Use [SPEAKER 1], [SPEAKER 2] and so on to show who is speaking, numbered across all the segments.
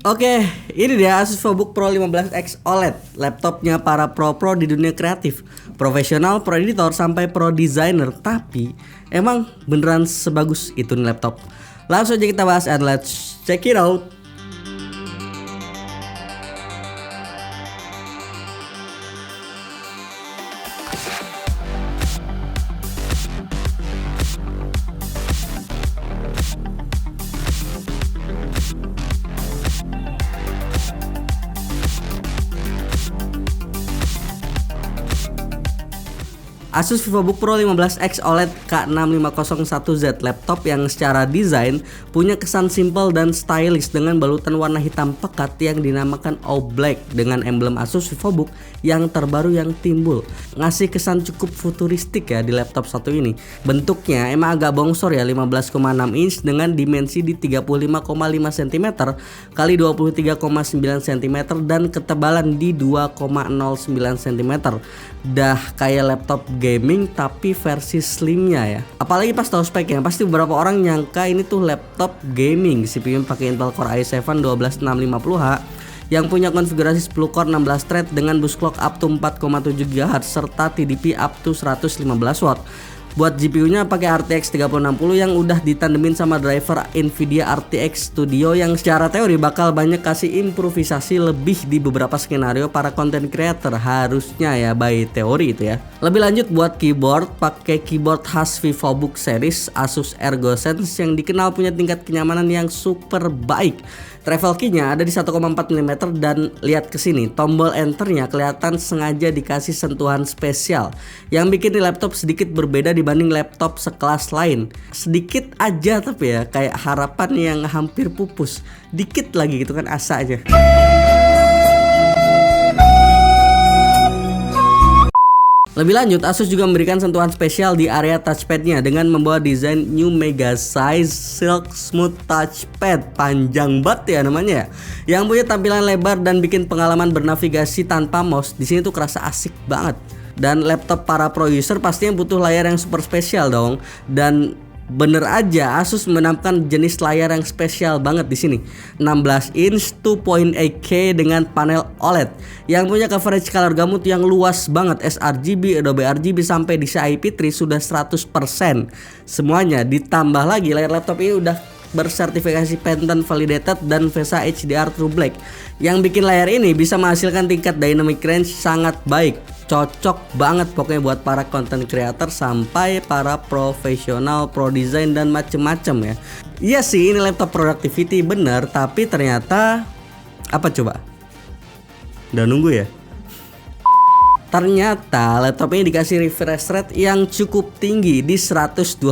[SPEAKER 1] Oke, ini dia Asus VivoBook Pro 15X OLED, laptopnya para pro di dunia kreatif, profesional, pro editor sampai pro designer. Tapi emang beneran sebagus itu nih laptop? Langsung aja kita bahas and let's check it out. Asus VivoBook Pro 15X OLED K6501Z, laptop yang secara desain punya kesan simple dan stylish dengan balutan warna hitam pekat yang dinamakan all black dengan emblem Asus VivoBook yang terbaru yang timbul. Ngasih kesan cukup futuristik ya di laptop satu ini. Bentuknya emang agak bongsor ya, 15,6 inch dengan dimensi di 35,5 cm kali 23,9 cm dan ketebalan di 2,09 cm. Dah kayak laptop gaming tapi versi slimnya ya. Apalagi pas tahu speknya, pasti beberapa orang nyangka ini tuh laptop gaming. CPU pakai Intel Core i7 12650H yang punya konfigurasi 10 core 16 thread dengan bus clock up to 4,7 GHz serta TDP up to 115 watt. Buat GPU-nya pakai RTX 3060 yang udah ditandemin sama driver Nvidia RTX Studio yang secara teori bakal banyak kasih improvisasi lebih di beberapa skenario para content creator, harusnya ya, by teori itu ya. Lebih lanjut buat keyboard, pakai keyboard khas VivoBook series Asus ErgoSense yang dikenal punya tingkat kenyamanan yang super baik. Travel key-nya ada di 1,4 mm dan lihat ke sini, tombol enternya kelihatan sengaja dikasih sentuhan spesial yang bikin di laptop sedikit berbeda dibanding laptop sekelas lain. Sedikit aja tapi ya, kayak harapan yang hampir pupus. Dikit lagi gitu kan, asa aja. Lebih lanjut, Asus juga memberikan sentuhan spesial di area touchpadnya dengan membawa desain New Mega Size Silk Smooth Touchpad, panjang banget ya namanya ya, yang punya tampilan lebar dan bikin pengalaman bernavigasi tanpa mouse di sini tuh kerasa asik banget. Dan laptop para pro user pastinya butuh layar yang super spesial dong, dan bener aja Asus menampilkan jenis layar yang spesial banget di sini. 16 inch 2.8K dengan panel OLED yang punya coverage color gamut yang luas banget, sRGB, Adobe RGB sampai DCI IP3 sudah 100%. Semuanya ditambah lagi layar laptop ini udah bersertifikasi Pantone Validated dan VESA HDR True Black yang bikin layar ini bisa menghasilkan tingkat dynamic range sangat baik. Cocok banget pokoknya buat para content creator sampai para profesional, pro design dan macem-macem ya. Iya sih, ini laptop productivity bener, tapi ternyata apa coba? Udah nunggu ya? Ternyata laptop ini dikasih refresh rate yang cukup tinggi di 120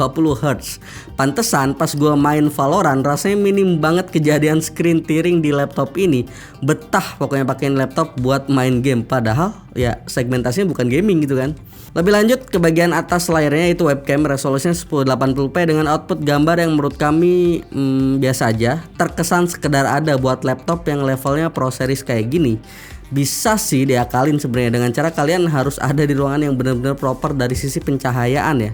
[SPEAKER 1] Hz. Pantesan pas gua main Valorant rasanya minim banget kejadian screen tearing di laptop ini. Betah pokoknya pakein laptop buat main game, padahal ya segmentasinya bukan gaming gitu kan. Lebih lanjut ke bagian atas layarnya, itu webcam resolusinya 1080p dengan output gambar yang menurut kami biasa aja. Terkesan sekedar ada buat laptop yang levelnya pro series kayak gini. Bisa sih diakalin sebenarnya dengan cara kalian harus ada di ruangan yang benar-benar proper dari sisi pencahayaan ya.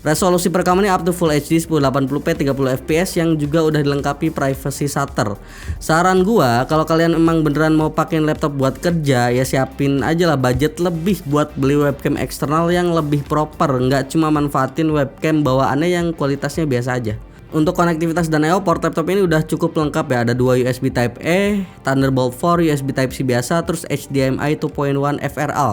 [SPEAKER 1] Resolusi perekamannya up to Full HD 1080p 30 fps yang juga udah dilengkapi privacy shutter. Saran gua kalau kalian emang beneran mau pakai laptop buat kerja ya siapin aja lah budget lebih buat beli webcam eksternal yang lebih proper, nggak cuma manfaatin webcam bawaannya yang kualitasnya biasa aja. Untuk konektivitas dan I/O port laptop ini udah cukup lengkap ya. Ada 2 USB Type E, Thunderbolt 4, USB Type C biasa, terus HDMI 2.1 FRL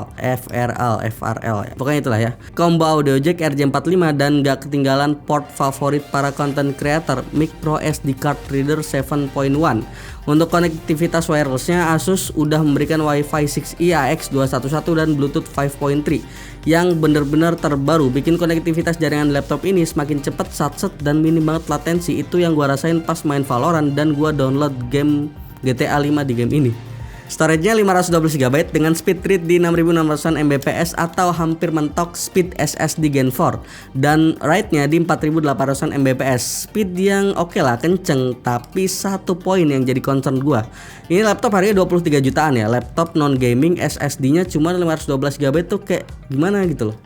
[SPEAKER 1] ya. Pokoknya itulah ya. Combo audio jack RJ45 dan gak ketinggalan port favorit para content creator, micro SD card reader 7.1. Untuk konektivitas wirelessnya Asus udah memberikan Wi-Fi 6E AX211 dan Bluetooth 5.3 yang bener-bener terbaru, bikin konektivitas jaringan laptop ini semakin cepet, satset dan minim banget latensi. Itu yang gua rasain pas main Valorant dan gua download game GTA 5 di game ini. Storage-nya 512GB dengan speed read di 6600 Mbps atau hampir mentok speed SSD Gen 4 dan write-nya di 4800 Mbps. Speed yang oke lah, kenceng, tapi satu poin yang jadi concern gua. Ini laptop harganya 23 jutaan ya. Laptop non gaming SSD-nya cuma 512GB tuh kayak gimana gitu loh.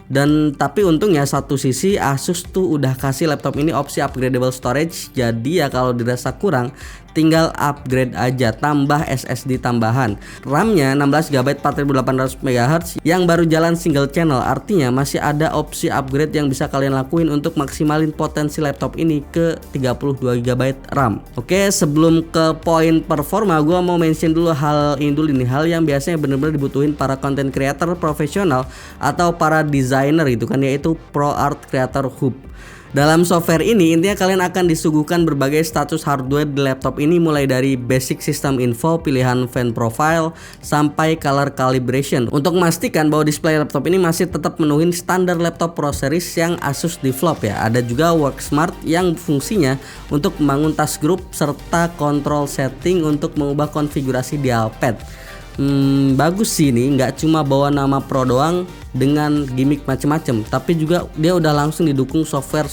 [SPEAKER 1] Dan tapi untungnya satu sisi Asus tuh udah kasih laptop ini opsi upgradable storage. Jadi ya kalau dirasa kurang, tinggal upgrade aja, tambah SSD tambahan. RAM-nya 16GB 4800 MHz yang baru jalan single channel, artinya masih ada opsi upgrade yang bisa kalian lakuin untuk maksimalin potensi laptop ini ke 32GB RAM. Oke, sebelum ke poin performa, gua mau mention dulu hal nih, hal yang biasanya bener-bener dibutuhin para content creator profesional atau para designer gitu kan, yaitu ProArt Creator Hub. Dalam software ini intinya kalian akan disuguhkan berbagai status hardware di laptop ini, mulai dari basic system info, pilihan fan profile, sampai color calibration untuk memastikan bahwa display laptop ini masih tetap menuhin standar laptop Pro Series yang Asus develop ya. Ada juga Work Smart yang fungsinya untuk membangun task group serta control setting untuk mengubah konfigurasi dialpad. Bagus sih ini, nggak cuma bawa nama Pro doang dengan gimmick macem-macem, tapi juga dia udah langsung didukung software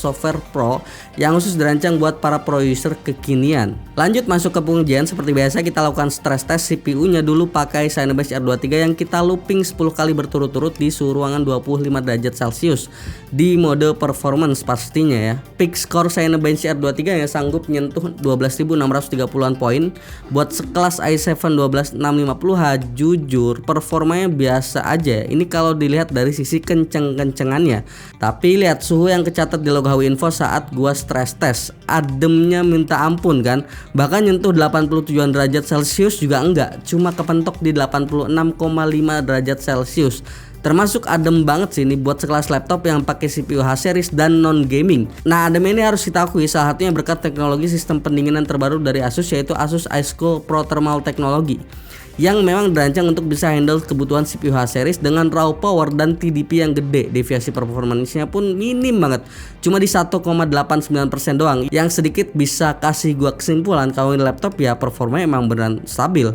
[SPEAKER 1] Pro yang khusus dirancang buat para pro user kekinian. Lanjut masuk ke pengujian, seperti biasa kita lakukan stress test CPU-nya dulu pakai Cinebench R23 yang kita looping 10 kali berturut-turut di suhu ruangan 25 derajat Celcius di mode performance pastinya ya. Peak score Cinebench R23 yang sanggup nyentuh 12.630-an poin buat sekelas i7 12650H. Jujur performanya biasa aja ini kalau dilihat dari sisi kenceng-kencengannya. Tapi lihat suhu yang kecatat di log Info saat gua stress test, ademnya minta ampun kan. Bahkan nyentuh 87 derajat Celcius juga enggak, cuma kepentok di 86,5 derajat Celcius. Termasuk adem banget sih ini buat sekelas laptop yang pakai CPU H-series dan non gaming. Nah, adem ini harus kita akui salah satunya berkat teknologi sistem pendinginan terbaru dari Asus, yaitu Asus iCool Pro Thermal Technology, yang memang dirancang untuk bisa handle kebutuhan CPU H-series dengan raw power dan TDP yang gede. Deviasi performance-nya pun minim banget, cuma di 1,89% doang, yang sedikit bisa kasih gua kesimpulan kalau ini laptop ya performanya emang beneran stabil.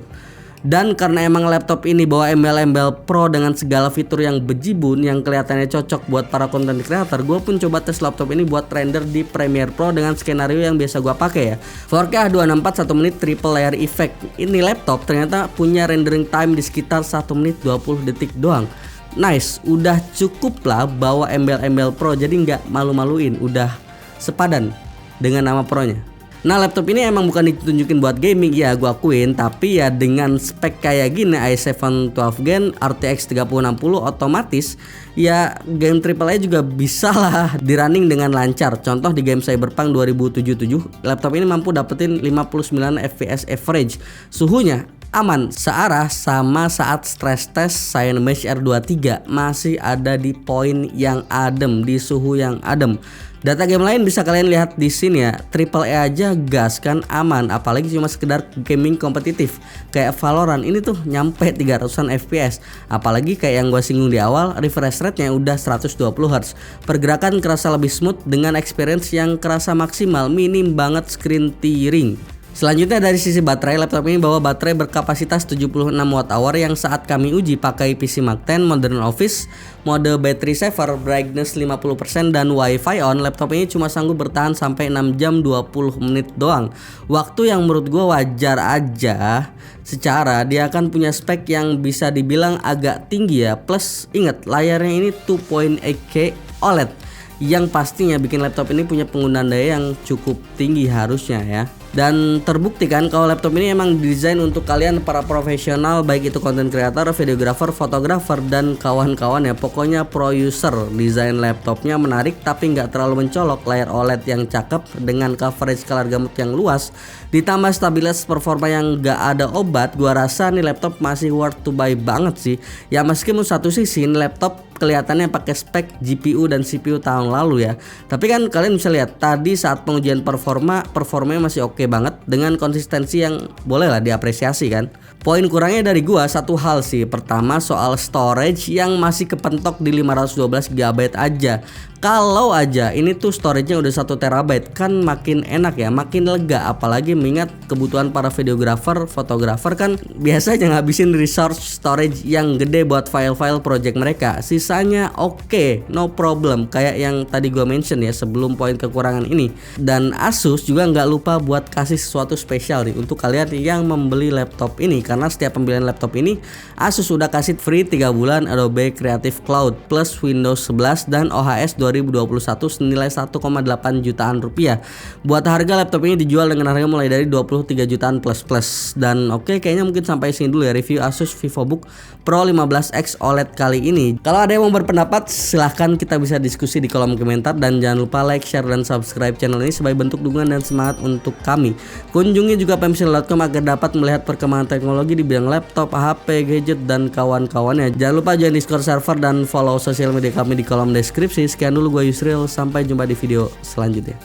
[SPEAKER 1] Dan karena emang laptop ini bawa embel-embel Pro dengan segala fitur yang bejibun yang kelihatannya cocok buat para content creator, gue pun coba tes laptop ini buat render di Premiere Pro dengan skenario yang biasa gue pakai ya, 4K H264 1 menit triple layer effect. Ini laptop ternyata punya rendering time di sekitar 1 menit 20 detik doang. Nice, udah cukup lah bawa embel-embel Pro, jadi nggak malu-maluin, udah sepadan dengan nama Pro-nya. Nah, laptop ini emang bukan ditunjukin buat gaming ya, gua akuin, tapi ya dengan spek kayak gini i7 12 Gen RTX 3060 otomatis ya game AAA juga bisa lah di running dengan lancar. Contoh di game Cyberpunk 2077, laptop ini mampu dapetin 59 fps average. Suhunya aman, searah sama saat stress test Cinebench R23, masih ada di poin yang adem, di suhu yang adem. Data game lain bisa kalian lihat di sini ya. AAA aja gas kan aman, apalagi cuma sekedar gaming kompetitif kayak Valorant ini tuh nyampe 300an fps. Apalagi kayak yang gua singgung di awal, refresh rate-nya udah 120Hz. Pergerakan kerasa lebih smooth dengan experience yang kerasa maksimal, minim banget screen tearing. Selanjutnya dari sisi baterai, laptop ini bawa baterai berkapasitas 76 Wh yang saat kami uji pakai PC Mark 10 Modern Office, mode battery saver, brightness 50% dan Wi-Fi on, laptop ini cuma sanggup bertahan sampai 6 jam 20 menit doang. Waktu yang menurut gue wajar aja, secara dia akan punya spek yang bisa dibilang agak tinggi ya. Plus ingat layarnya ini 2.8K OLED yang pastinya bikin laptop ini punya penggunaan daya yang cukup tinggi harusnya ya. Dan terbukti kan kalau laptop ini emang didesain untuk kalian para profesional, baik itu content creator, videographer, fotografer dan kawan-kawan ya. Pokoknya pro user. Desain laptopnya menarik tapi nggak terlalu mencolok, layar OLED yang cakep dengan coverage color gamut yang luas, ditambah stabilitas performa yang nggak ada obat. Gua rasa nih laptop masih worth to buy banget sih. Ya meskipun satu sisi ini laptop kelihatannya pakai spek GPU dan CPU tahun lalu ya, tapi kan kalian bisa lihat tadi saat pengujian performanya masih oke banget dengan konsistensi yang boleh lah diapresiasi kan. Poin kurangnya dari gua satu hal sih. Pertama soal storage yang masih kepentok di 512GB aja. Kalau aja ini tuh storage-nya udah 1 TB kan makin enak ya, makin lega. Apalagi mengingat kebutuhan para videographer, fotografer kan biasanya ngabisin resource storage yang gede buat file-file project mereka. Sisanya oke, no problem, kayak yang tadi gua mention ya sebelum poin kekurangan ini. Dan Asus juga nggak lupa buat kasih sesuatu spesial nih untuk kalian yang membeli laptop ini, karena setiap pembelian laptop ini Asus udah kasih free 3 bulan Adobe Creative Cloud plus Windows 11 dan OHS 2021 senilai 1,8 jutaan rupiah. Buat harga laptop ini dijual dengan harga mulai dari 23 jutaan plus. Dan oke, kayaknya mungkin sampai sini dulu ya review Asus VivoBook Pro 15X OLED kali ini. Kalau ada yang mau berpendapat silahkan kita bisa diskusi di kolom komentar, dan jangan lupa like, share, dan subscribe channel ini sebagai bentuk dukungan dan semangat untuk kami. Kunjungi juga pemsil.com agar dapat melihat perkembangan teknologi di bidang laptop, HP, gadget, dan kawan-kawannya. Jangan lupa join Discord server dan follow sosial media kami di kolom deskripsi. Sekian dulu, gue Yusril, sampai jumpa di video selanjutnya.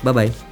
[SPEAKER 1] Bye bye.